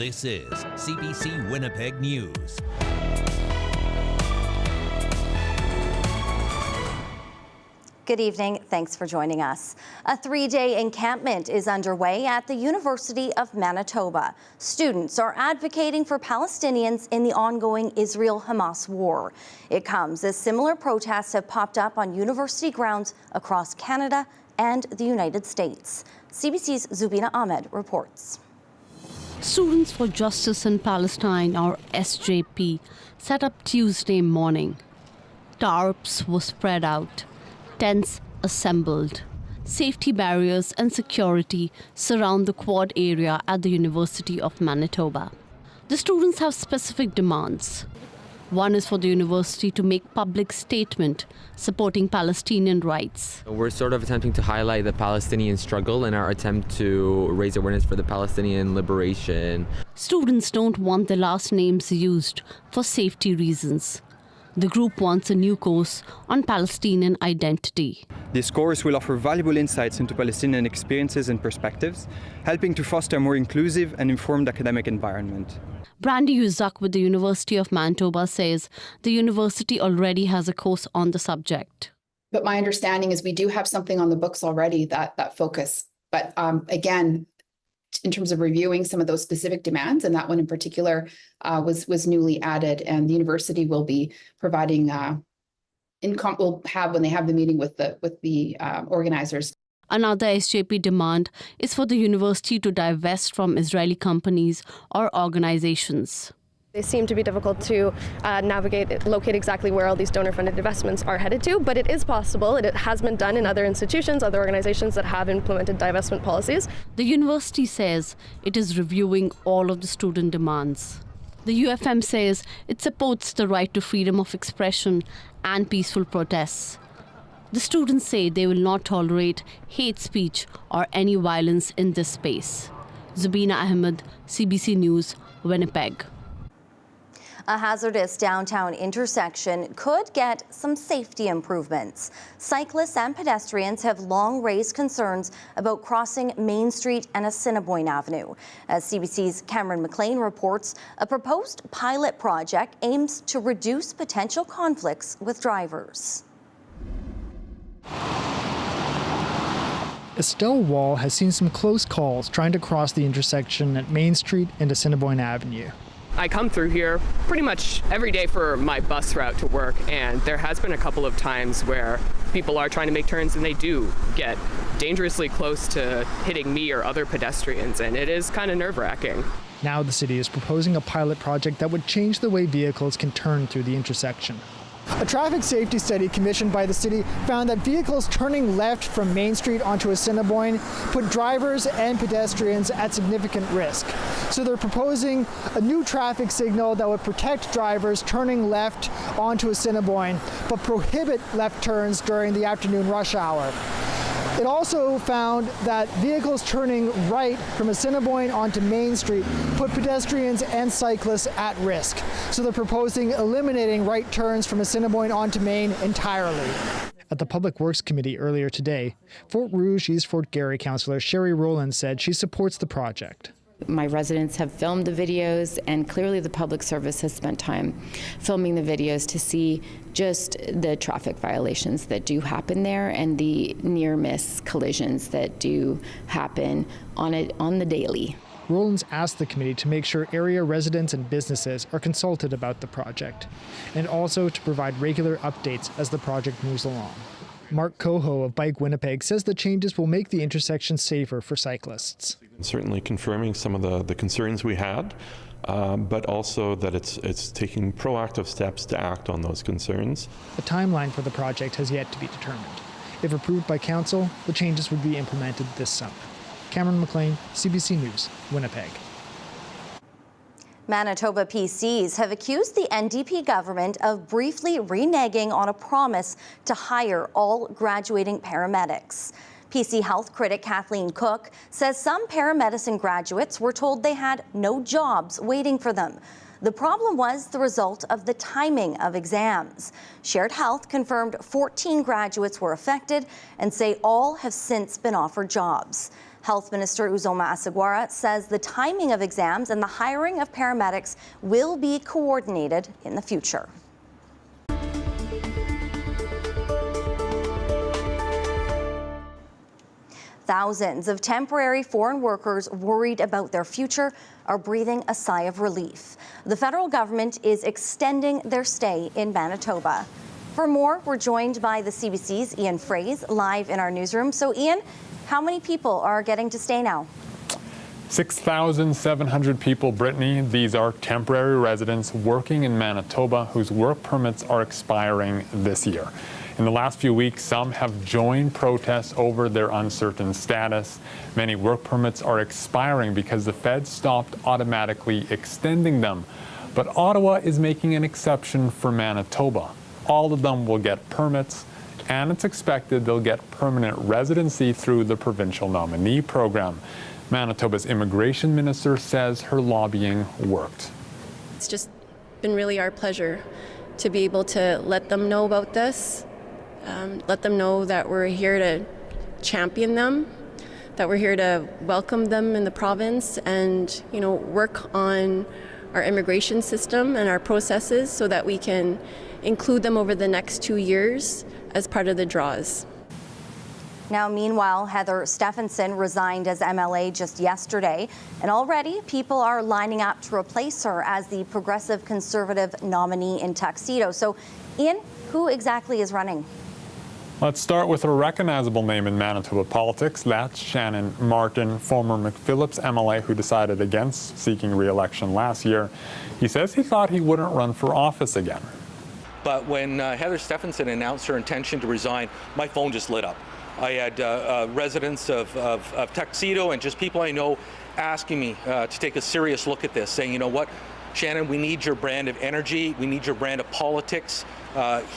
This is CBC Winnipeg News. Good evening. Thanks for joining us. A 3-day encampment is underway at the University of Manitoba. Students are advocating for Palestinians in the ongoing Israel-Hamas war. It comes as similar protests have popped up on university grounds across Canada and the United States. CBC's Zubina Ahmed reports. Students for Justice in Palestine, or SJP, set up Tuesday morning. Tarps were spread out. Tents assembled. Safety barriers and security surround the quad area at the University of Manitoba. The students have specific demands. One is for the university to make public statement supporting Palestinian rights. We're sort of attempting to highlight the Palestinian struggle in our attempt to raise awareness for the Palestinian liberation. Students don't want their last names used for safety reasons. The group wants a new course on Palestinian identity. This course will offer valuable insights into Palestinian experiences and perspectives, helping to foster a more inclusive and informed academic environment. Brandy Uzak with the University of Manitoba says the university already has a course on the subject. But my understanding is we do have something on the books already that focus. But again, in terms of reviewing some of those specific demands, and that one in particular was newly added, and the university will be providing will have when they have the meeting with the organizers. Another SJP demand is for the university to divest from Israeli companies or organizations. They seem to be difficult to locate exactly where all these donor-funded investments are headed to, but it is possible. It has been done in other institutions, other organizations that have implemented divestment policies. The university says it is reviewing all of the student demands. The UFM says it supports the right to freedom of expression and peaceful protests. The students say they will not tolerate hate speech or any violence in this space. Zubina Ahmed, CBC News, Winnipeg. A hazardous downtown intersection could get some safety improvements. Cyclists and pedestrians have long raised concerns about crossing Main Street and Assiniboine Avenue. As CBC's Cameron McLean reports, a proposed pilot project aims to reduce potential conflicts with drivers. Estelle Wall has seen some close calls trying to cross the intersection at Main Street and Assiniboine Avenue. I come through here pretty much every day for my bus route to work, and there has been a couple of times where people are trying to make turns and they do get dangerously close to hitting me or other pedestrians, and it is kind of nerve-wracking. Now the city is proposing a pilot project that would change the way vehicles can turn through the intersection. A traffic safety study commissioned by the city found that vehicles turning left from Main Street onto Assiniboine put drivers and pedestrians at significant risk. So they're proposing a new traffic signal that would protect drivers turning left onto Assiniboine, but prohibit left turns during the afternoon rush hour. It also found that vehicles turning right from Assiniboine onto Main Street put pedestrians and cyclists at risk. So they're proposing eliminating right turns from Assiniboine onto Main entirely. At the Public Works Committee earlier today, Fort Rouge East Fort Garry Councillor Sherry Rowland said she supports the project. My residents have filmed the videos, and clearly the public service has spent time filming the videos to see just the traffic violations that do happen there and the near-miss collisions that do happen on the daily. Rowlands asked the committee to make sure area residents and businesses are consulted about the project, and also to provide regular updates as the project moves along. Mark Coho of Bike Winnipeg says the changes will make the intersection safer for cyclists. Certainly confirming some of the concerns we had, but also that it's taking proactive steps to act on those concerns. A timeline for the project has yet to be determined. If approved by council, the changes would be implemented this summer. Cameron McLean, CBC News, Winnipeg. Manitoba PCs have accused the NDP government of briefly reneging on a promise to hire all graduating paramedics. PC health critic Kathleen Cook says some paramedicine graduates were told they had no jobs waiting for them. The problem was the result of the timing of exams. Shared Health confirmed 14 graduates were affected and say all have since been offered jobs. Health Minister Uzoma Asagwara says the timing of exams and the hiring of paramedics will be coordinated in the future. Thousands of temporary foreign workers worried about their future are breathing a sigh of relief. The federal government is extending their stay in Manitoba. For more, we're joined by the CBC's Ian Fraze live in our newsroom. So Ian, how many people are getting to stay now? 6,700 people, Brittany. These are temporary residents working in Manitoba whose work permits are expiring this year. In the last few weeks, some have joined protests over their uncertain status. Many work permits are expiring because the feds stopped automatically extending them. But Ottawa is making an exception for Manitoba. All of them will get permits, and it's expected they'll get permanent residency through the provincial nominee program. Manitoba's immigration minister says her lobbying worked. It's just been really our pleasure to be able to let them know about this. Let them know that we're here to champion them, that we're here to welcome them in the province and, work on our immigration system and our processes so that we can include them over the next 2 years as part of the draws. Now, meanwhile, Heather Stephenson resigned as MLA just yesterday, and already people are lining up to replace her as the Progressive Conservative nominee in Tuxedo. So, Ian, who exactly is running? Let's start with a recognizable name in Manitoba politics. That's Shannon Martin, former McPhillips MLA who decided against seeking re-election last year. He says he thought he wouldn't run for office again. But when Heather Stephenson announced her intention to resign, my phone just lit up. I had residents of Tuxedo and just people I know asking me to take a serious look at this, saying, you know what, Shannon, we need your brand of energy, we need your brand of politics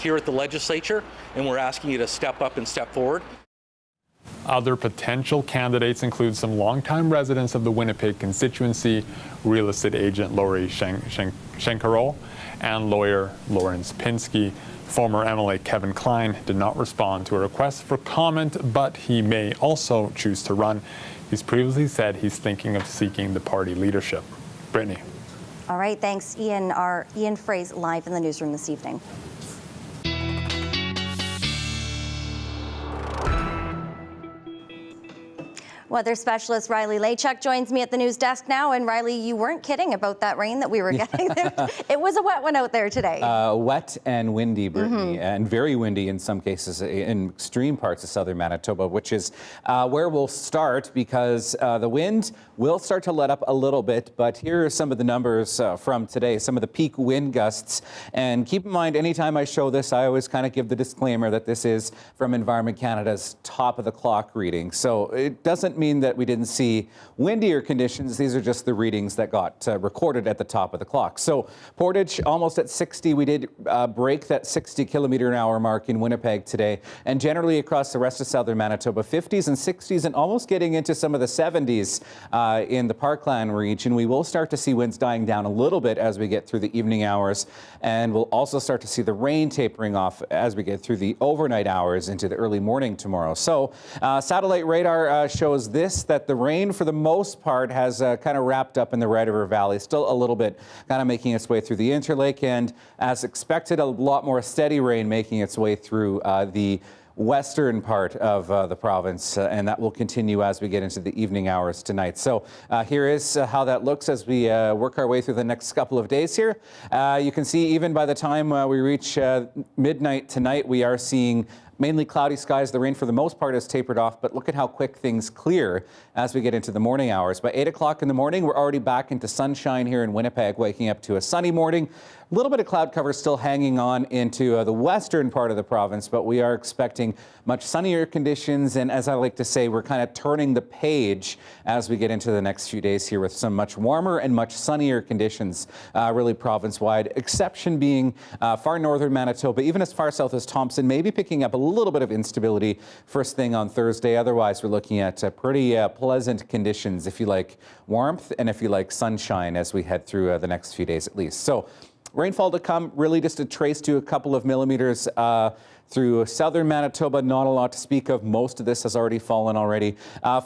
here at the legislature, and we're asking you to step up and step forward. Other potential candidates include some longtime residents of the Winnipeg constituency, real estate agent Lori Shenkarol and lawyer Lawrence Pinsky. Former MLA Kevin Klein did not respond to a request for comment, but he may also choose to run. He's previously said he's thinking of seeking the party leadership. Brittany. All right, thanks, Ian. Our Ian Fraze live in the newsroom this evening. Weather specialist Riley Laychuk joins me at the news desk now. And Riley, you weren't kidding about that rain that we were getting. It was a wet one out there today. Wet and windy, Brittany, and very windy in some cases in extreme parts of southern Manitoba, which is where we'll start because the wind will start to let up a little bit. But here are some of the numbers from today, some of the peak wind gusts. And keep in mind, anytime I show this, I always kind of give the disclaimer that this is from Environment Canada's top of the clock reading. So it doesn't mean that we didn't see windier conditions. These are just the readings that got recorded at the top of the clock. So Portage almost at 60. We did break that 60 kilometer an hour mark in Winnipeg today, and generally across the rest of southern Manitoba, 50s and 60s and almost getting into some of the 70s in the Parkland region. We will start to see winds dying down a little bit as we get through the evening hours, and we'll also start to see the rain tapering off as we get through the overnight hours into the early morning tomorrow. So satellite radar shows this, that the rain for the most part has kind of wrapped up in the Red River Valley, still a little bit kind of making its way through the Interlake, and as expected, a lot more steady rain making its way through the western part of the province, and that will continue as we get into the evening hours tonight. So here is how that looks as we work our way through the next couple of days here. You can see even by the time we reach midnight tonight, we are seeing mainly cloudy skies. The rain for the most part has tapered off, but look at how quick things clear as we get into the morning hours. By 8 o'clock in the morning, we're already back into sunshine here in Winnipeg, waking up to a sunny morning. A little bit of cloud cover still hanging on into the western part of the province, but we are expecting much sunnier conditions. And as I like to say, we're kind of turning the page as we get into the next few days here with some much warmer and much sunnier conditions, really province-wide, exception being far northern Manitoba, even as far south as Thompson, maybe picking up a little bit of instability first thing on Thursday. Otherwise, we're looking at pretty pleasant conditions if you like warmth and if you like sunshine as we head through the next few days at least. So rainfall to come, really just a trace to a couple of millimeters through southern Manitoba. Not a lot to speak of. Most of this has already fallen already.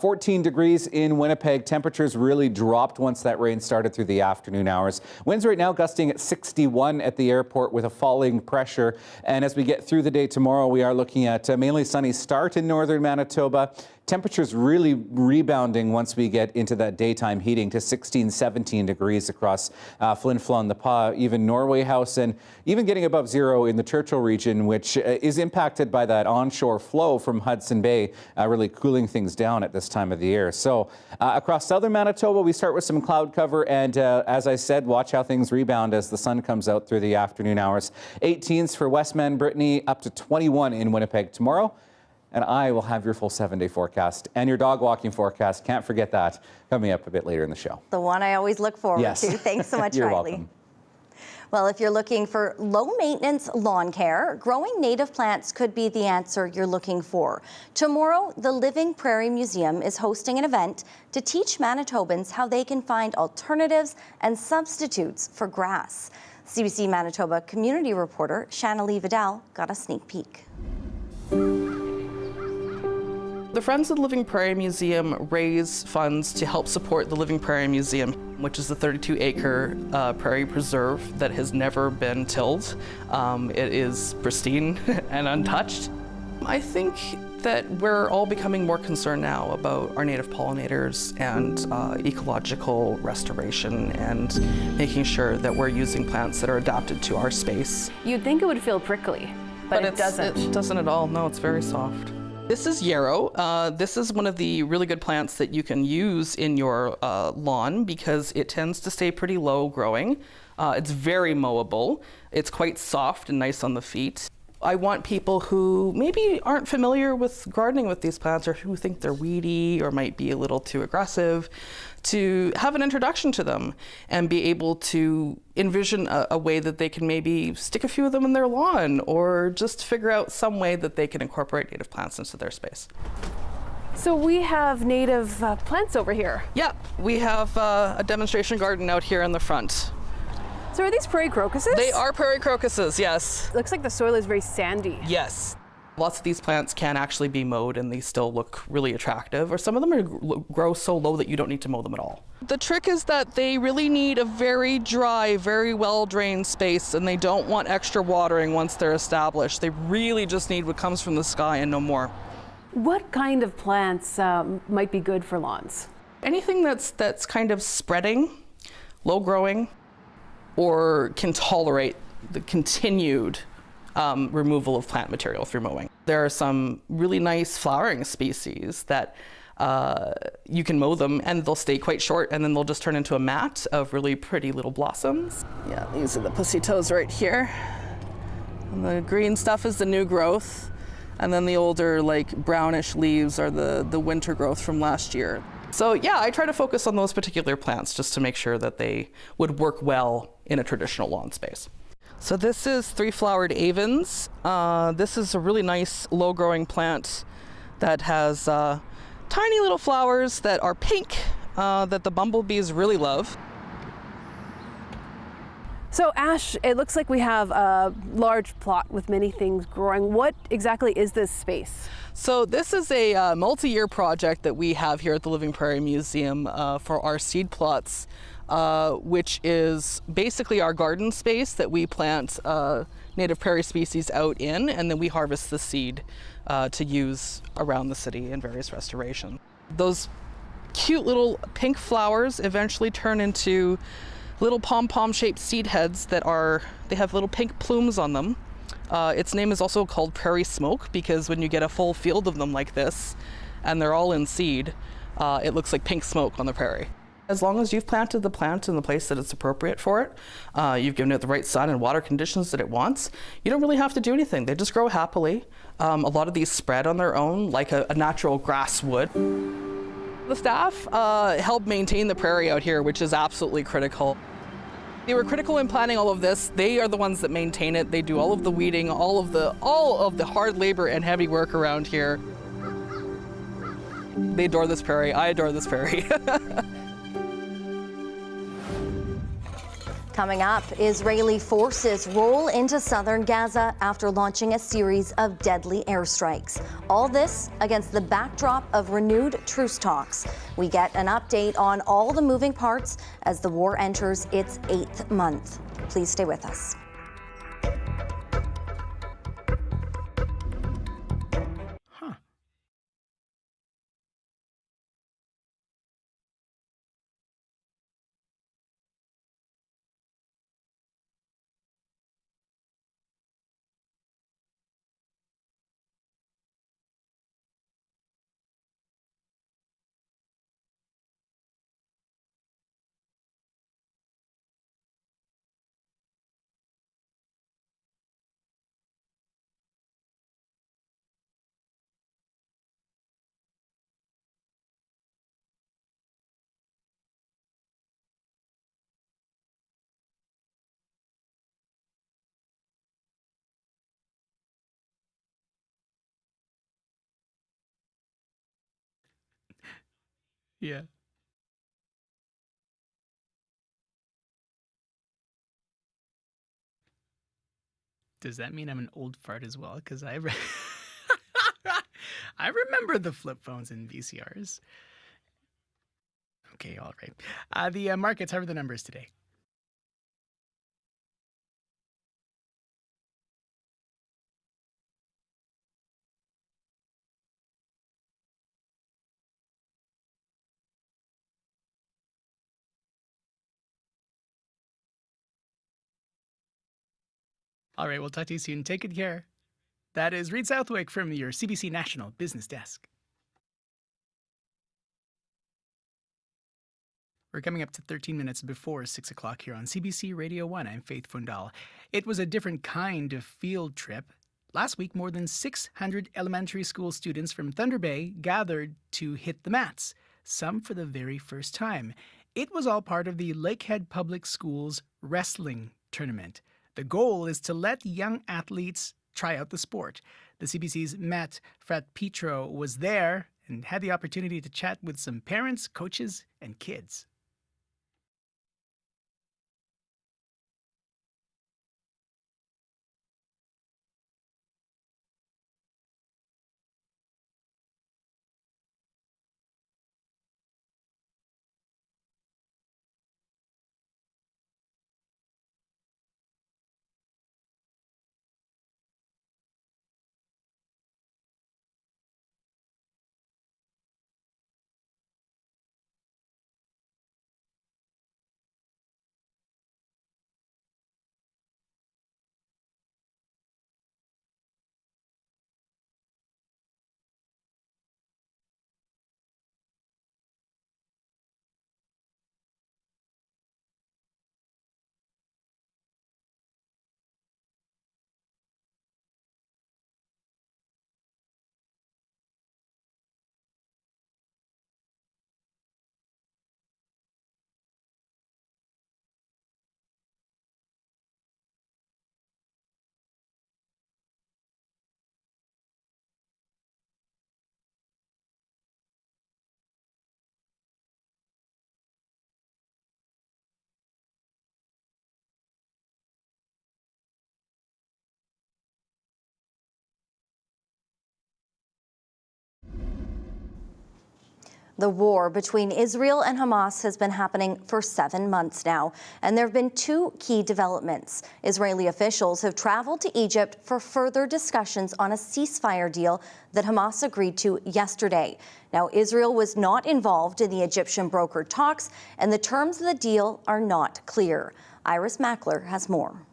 14 degrees in Winnipeg. Temperatures really dropped once that rain started through the afternoon hours. Winds right now gusting at 61 at the airport with a falling pressure. And as we get through the day tomorrow, we are looking at a mainly sunny start in northern Manitoba. Temperatures really rebounding once we get into that daytime heating to 16, 17 degrees across Flin Flon, the Pas, even Norway House, and even getting above zero in the Churchill region, which is impacted by that onshore flow from Hudson Bay, really cooling things down at this time of the year. So across southern Manitoba, we start with some cloud cover, and as I said, watch how things rebound as the sun comes out through the afternoon hours. 18s for Westman, Brittany, up to 21 in Winnipeg tomorrow. And I will have your full 7-day forecast and your dog walking forecast. Can't forget that coming up a bit later in the show. The one I always look forward Yes. to. Thanks so much, You're Riley. welcome. Well, if you're looking for low-maintenance lawn care, growing native plants could be the answer you're looking for. Tomorrow, the Living Prairie Museum is hosting an event to teach Manitobans how they can find alternatives and substitutes for grass. CBC Manitoba community reporter Shanna-Lee Vidal got a sneak peek. The Friends of the Living Prairie Museum raise funds to help support the Living Prairie Museum, which is a 32-acre prairie preserve that has never been tilled. It is pristine and untouched. I think that we're all becoming more concerned now about our native pollinators and ecological restoration and making sure that we're using plants that are adapted to our space. You'd think it would feel prickly, but it doesn't. It doesn't at all. No, it's very soft. This is yarrow. This is one of the really good plants that you can use in your lawn because it tends to stay pretty low growing. It's very mowable. It's quite soft and nice on the feet. I want people who maybe aren't familiar with gardening with these plants or who think they're weedy or might be a little too aggressive to have an introduction to them and be able to envision a way that they can maybe stick a few of them in their lawn or just figure out some way that they can incorporate native plants into their space. So we have native plants over here. Yeah, we have a demonstration garden out here in the front. So are these prairie crocuses? They are prairie crocuses, yes. Looks like the soil is very sandy. Yes. Lots of these plants can actually be mowed and they still look really attractive, or some of them grow so low that you don't need to mow them at all. The trick is that they really need a very dry, very well-drained space, and they don't want extra watering once they're established. They really just need what comes from the sky and no more. What kind of plants might be good for lawns? Anything that's kind of spreading, low-growing, or can tolerate the continued removal of plant material through mowing. There are some really nice flowering species that you can mow them and they'll stay quite short and then they'll just turn into a mat of really pretty little blossoms. Yeah, these are the pussy toes right here. And the green stuff is the new growth. And then the older, like, brownish leaves are the winter growth from last year. So yeah, I try to focus on those particular plants just to make sure that they would work well in a traditional lawn space. So this is three-flowered avens. This is a really nice low-growing plant that has tiny little flowers that are pink that the bumblebees really love. So Ash, it looks like we have a large plot with many things growing. What exactly is this space? So this is a multi-year project that we have here at the Living Prairie Museum for our seed plots, which is basically our garden space that we plant native prairie species out in, and then we harvest the seed to use around the city in various restorations. Those cute little pink flowers eventually turn into little pom-pom shaped seed heads they have little pink plumes on them. Its name is also called prairie smoke because when you get a full field of them like this and they're all in seed, it looks like pink smoke on the prairie. As long as you've planted the plant in the place that it's appropriate for it, you've given it the right sun and water conditions that it wants, you don't really have to do anything. They just grow happily. A lot of these spread on their own like a natural grass would. The staff help maintain the prairie out here, which is absolutely critical. They were critical in planning all of this. They are the ones that maintain it. They do all of the weeding, all of the hard labor and heavy work around here. They adore this prairie. I adore this prairie. Coming up, Israeli forces roll into southern Gaza after launching a series of deadly airstrikes. All this against the backdrop of renewed truce talks. We get an update on all the moving parts as the war enters its 8th month. Please stay with us. Yeah. Does that mean I'm an old fart as well? Because I remember the flip phones and VCRs. Okay, all right. The markets, how are the numbers today? All right, we'll talk to you soon. Take good care. That is Reed Southwick from your CBC National Business Desk. We're coming up to 13 minutes before 6 o'clock here on CBC Radio 1. I'm Faith Fundal. It was a different kind of field trip. Last week, more than 600 elementary school students from Thunder Bay gathered to hit the mats, some for the very first time. It was all part of the Lakehead Public Schools wrestling tournament. The goal is to let young athletes try out the sport. The CBC's Matt Frat-Petro was there and had the opportunity to chat with some parents, coaches, and kids. The war between Israel and Hamas has been happening for 7 months now, and there have been two key developments. Israeli officials have traveled to Egypt for further discussions on a ceasefire deal that Hamas agreed to yesterday. Now, Israel was not involved in the Egyptian brokered talks, and the terms of the deal are not clear. Iris Mackler has more.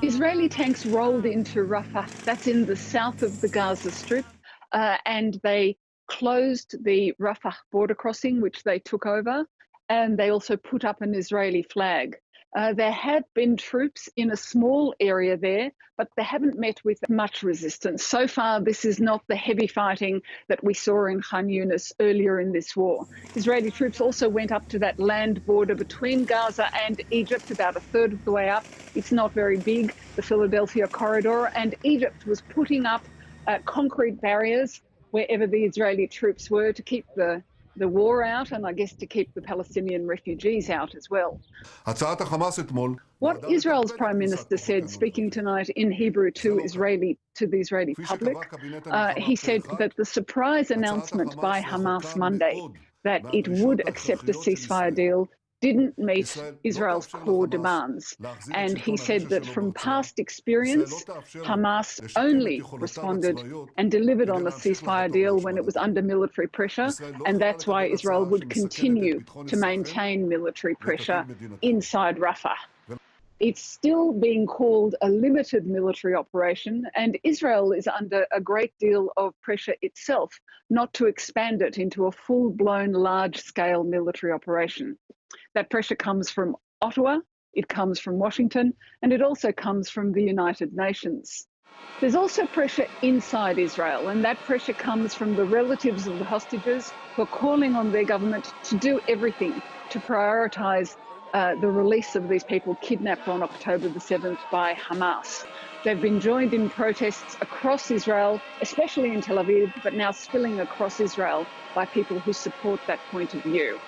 Israeli tanks rolled into Rafah, that's in the south of the Gaza Strip, and they closed the Rafah border crossing, which they took over, and they also put up an Israeli flag. There had been troops in a small area there, but they haven't met with much resistance. So far, this is not the heavy fighting that we saw in Khan Yunis earlier in this war. Israeli troops also went up to that land border between Gaza and Egypt, about a third of the way up. It's not very big, the Philadelphia corridor, and Egypt was putting up concrete barriers wherever the Israeli troops were to keep the the war out and I guess to keep the Palestinian refugees out as well. What Israel's Prime Minister said, speaking tonight in Hebrew to the Israeli public, he said that the surprise announcement by Hamas Monday that it would accept a ceasefire deal didn't meet Israel's core demands. And he said that from past experience, Hamas only responded and delivered on a ceasefire deal when it was under military pressure, and that's why Israel would continue to maintain military pressure inside Rafah. It's still being called a limited military operation, and Israel is under a great deal of pressure itself not to expand it into a full-blown, large-scale military operation. That pressure comes from Ottawa, it comes from Washington, and it also comes from the United Nations. There's also pressure inside Israel, and that pressure comes from the relatives of the hostages who are calling on their government to do everything to prioritise the release of these people kidnapped on October the 7th by Hamas. They've been joined in protests across Israel, especially in Tel Aviv, but now spilling across Israel by people who support that point of view.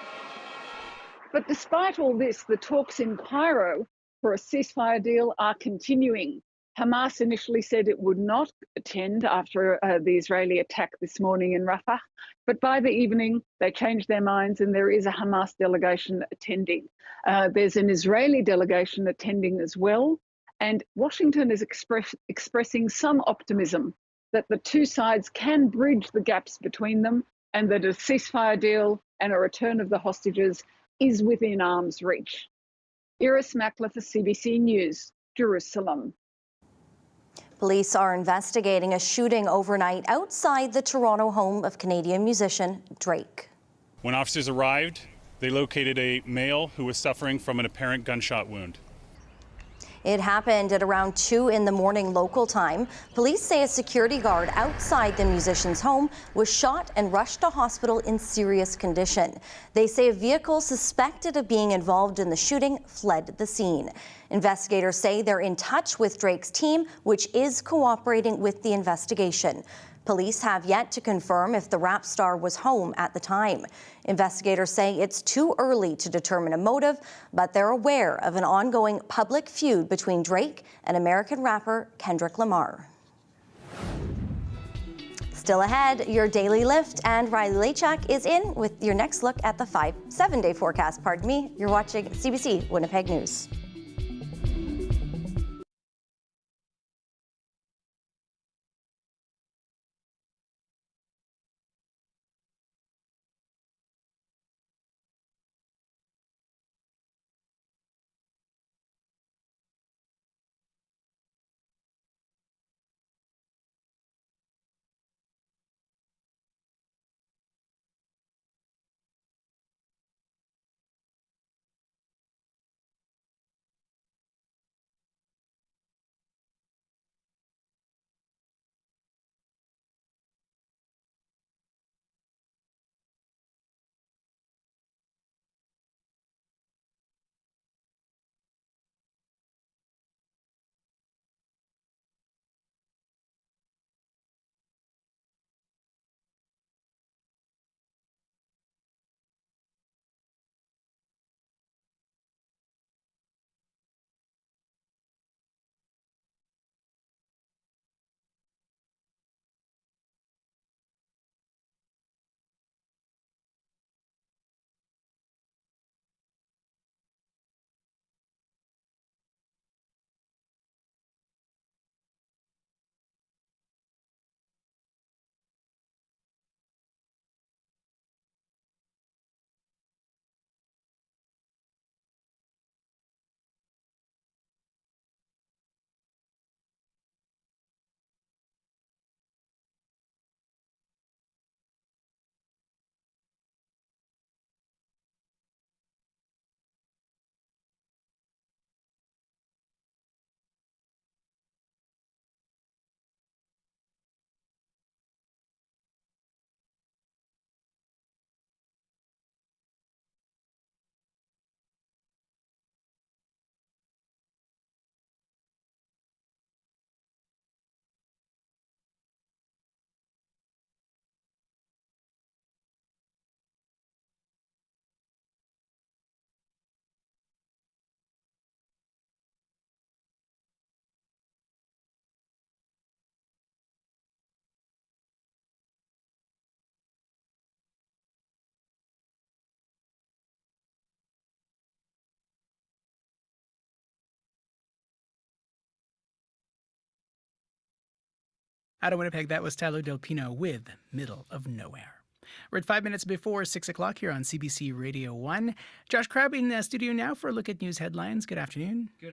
But despite all this, the talks in Cairo for a ceasefire deal are continuing. Hamas initially said it would not attend after the Israeli attack this morning in Rafah, but by the evening they changed their minds and there is a Hamas delegation attending. There's an Israeli delegation attending as well, and Washington is expressing some optimism that the two sides can bridge the gaps between them and that a ceasefire deal and a return of the hostages is within arm's reach. Iris Mackler for CBC News, Jerusalem. Police are investigating a shooting overnight outside the Toronto home of Canadian musician Drake. When officers arrived, they located a male who was suffering from an apparent gunshot wound. It happened at around 2 in the morning local time. Police say a security guard outside the musician's home was shot and rushed to hospital in serious condition. They say a vehicle suspected of being involved in the shooting fled the scene. Investigators say they're in touch with Drake's team, which is cooperating with the investigation. Police have yet to confirm if the rap star was home at the time. Investigators say it's too early to determine a motive, but they're aware of an ongoing public feud between Drake and American rapper Kendrick Lamar. Still ahead, your daily lift, and Riley Lachak is in with your next look at the 7-day forecast. Pardon me. You're watching CBC Winnipeg News. Out of Winnipeg, that was Tyler Del Pino with Middle of Nowhere. We're at 5 minutes before 6 o'clock here on CBC Radio 1. Josh Crabb in the studio now for a look at news headlines. Good afternoon. Good.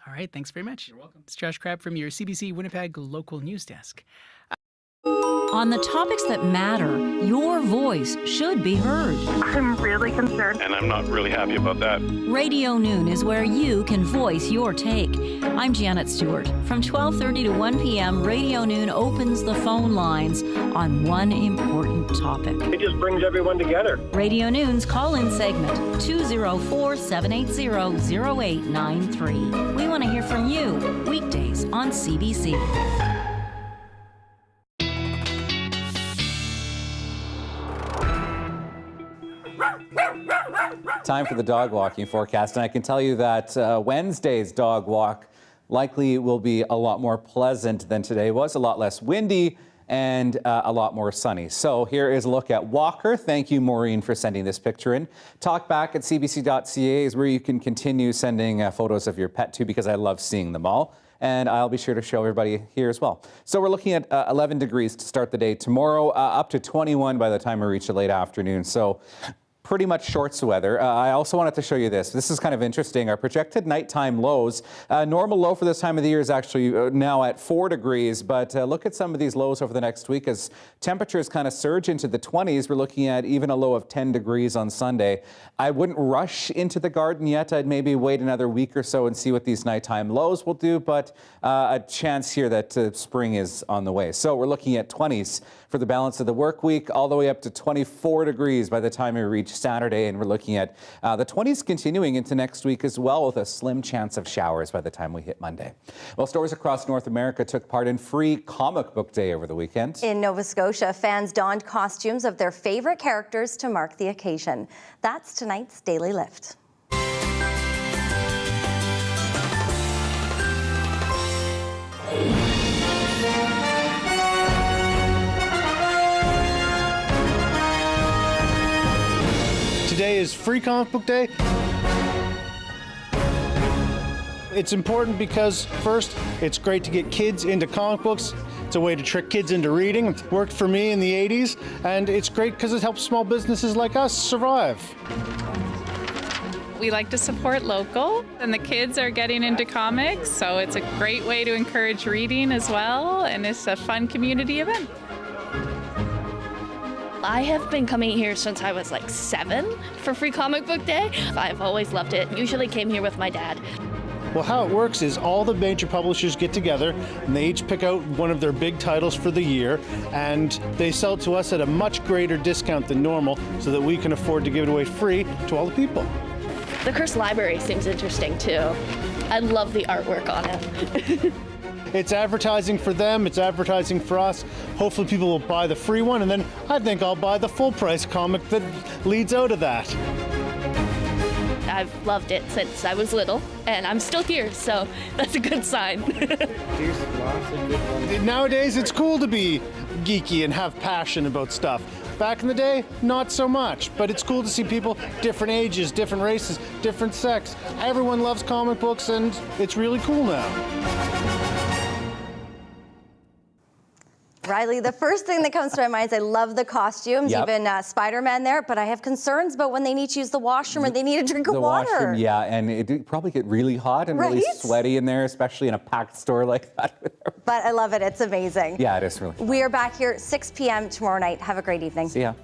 All right, thanks very much. You're welcome. It's Josh Crabb from your CBC Winnipeg local news desk. On the topics that matter, your voice should be heard. I'm really concerned. And I'm not really happy about that. Radio Noon is where you can voice your take. I'm Janet Stewart. From 12:30 to 1 p.m., Radio Noon opens the phone lines on one important topic. It just brings everyone together. Radio Noon's call-in segment, 204-780-0893. We want to hear from you, weekdays on CBC. Time for the dog walking forecast, and I can tell you that Wednesday's dog walk likely will be a lot more pleasant than today was, a lot less windy and a lot more sunny. So here is a look at Walker. Thank you, Maureen, for sending this picture in. Talkback at cbc.ca is where you can continue sending photos of your pet to, because I love seeing them all. And I'll be sure to show everybody here as well. So we're looking at 11 degrees to start the day tomorrow, up to 21 by the time we reach the late afternoon. So pretty much shorts weather. I also wanted to show you this. This is kind of interesting. Our projected nighttime lows. Normal low for this time of the year is actually now at 4 degrees, but look at some of these lows over the next week as temperatures kind of surge into the 20s. We're looking at even a low of 10 degrees on Sunday. I wouldn't rush into the garden yet. I'd maybe wait another week or so and see what these nighttime lows will do, but a chance here that spring is on the way. So we're looking at 20s for the balance of the work week, all the way up to 24 degrees by the time we reach Saturday, and we're looking at the 20s continuing into next week as well, with a slim chance of showers by the time we hit Monday. Well, stores across North America took part in Free Comic Book Day over the weekend. In Nova Scotia, fans donned costumes of their favorite characters to mark the occasion. That's tonight's Daily Lift. Today is Free Comic Book Day. It's important because, first, it's great to get kids into comic books. It's a way to trick kids into reading. It worked for me in the 80s, and it's great because it helps small businesses like us survive. We like to support local, and the kids are getting into comics, so it's a great way to encourage reading as well, and it's a fun community event. I have been coming here since I was like 7 for Free Comic Book Day. I've always loved it. Usually came here with my dad. Well, how it works is all the major publishers get together and they each pick out one of their big titles for the year, and they sell it to us at a much greater discount than normal so that we can afford to give it away free to all the people. The Cursed Library seems interesting too. I love the artwork on it. It's advertising for them, it's advertising for us. Hopefully people will buy the free one, and then I think I'll buy the full price comic that leads out of that. I've loved it since I was little, and I'm still here, so that's a good sign. Nowadays, it's cool to be geeky and have passion about stuff. Back in the day, not so much, but it's cool to see people, different ages, different races, different sex. Everyone loves comic books, and it's really cool now. Riley, the first thing that comes to my mind is I love the costumes, even Spider-Man there, but I have concerns about when they need to use the washroom or they need a drink of water. The washroom, yeah, and it probably get really hot and really sweaty in there, especially in a packed store like that. But I love it. It's amazing. Yeah, it is really fun. We are back here 6 p.m. tomorrow night. Have a great evening. See ya.